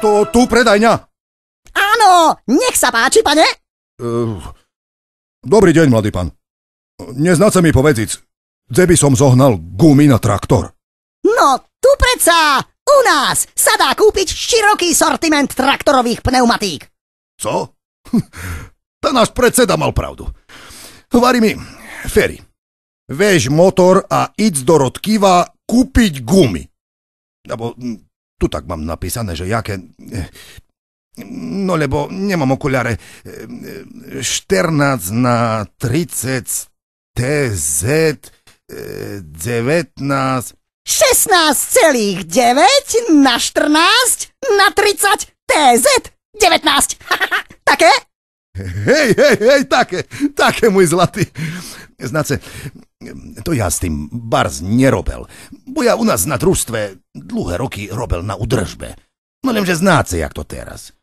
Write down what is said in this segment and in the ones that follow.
To tu predajňa? Áno, nech sa páči, pane. Dobrý deň, mladý pán. Neznáce mi povedzic, kde by som zohnal gumy na traktor? No, tu predsa u nás sa dá kúpiť široký sortiment traktorových pneumatík. Co? Tá náš predseda mal pravdu. Hovorí mi, Feri, vež motor a idz do Rodkiva kúpiť gumy. Lebo tu tak mám napísané, že jaké... No lebo nemám okuliare. 14 na 30 TZ 19... 16,9 na 14 na 30 TZ 19. Také? Hej, také, môj zlatý. Znáce, to ja s tým bars nerobel, bo ja u nás na družstve dlhé roky robel na udržbe. No lenže znáce, jak to teraz.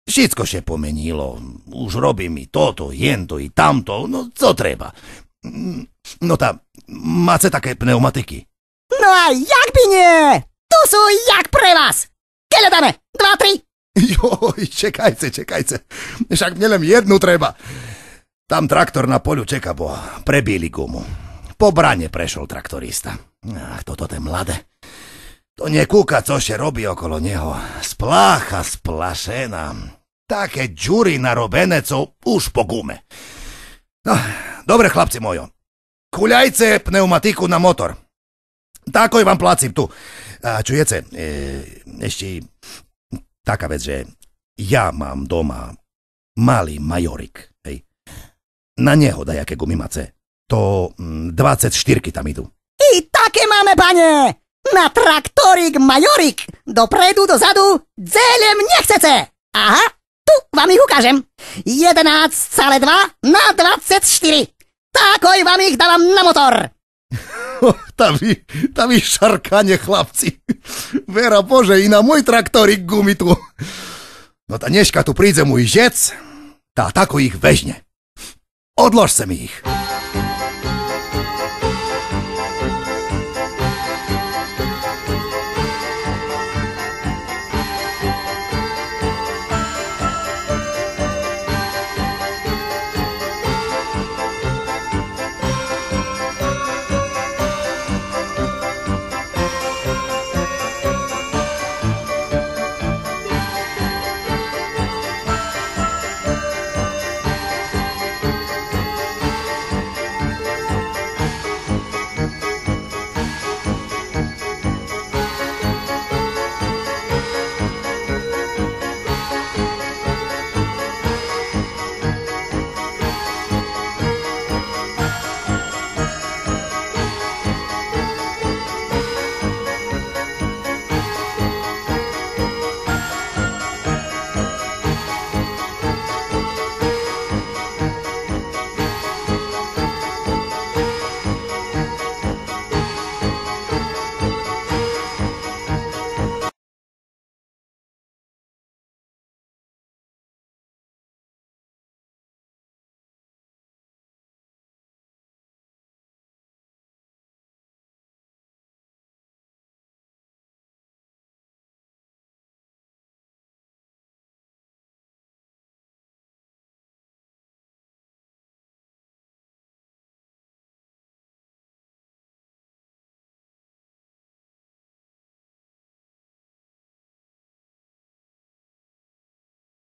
Všetko še pomenilo, už robím i toto, jento i tamto, no co treba. No tá, máte také pneumatiky? No a jak by nie? Tu sú jak pre vás. Keľo dáme? 2, 3? Joj, čekajte. Však mne len jednu treba. Tam traktor na poľu čeka, bo prebíli gumu. Po brane prešiel traktorista. Ach, toto je mladé. To nekúka, co še robí okolo neho. Splácha splašená. Také džury narobené, co už po gume. No, dobre, chlapci mojo. Kuľajce pneumatiku na motor. Takoj vám placím tu. A čujete, ešte taká vec, že ja mám doma malý majorik. Hej. Na neho dajaké gumy mace. To 24 tam idú. I také máme, pane. Na traktorik majorik. Dopredu, dozadu, dzelem nechcete. Aha, tu vám ich ukážem. 11,2 na 24. Takoj vám ich dávam na motor. Tá vy šarkanie, chlapci. Vera Bože, i na môj traktorik gumy tu. No tá dneška tu príde môj žec, tá tako ich vežne. Odlož sa mi ich.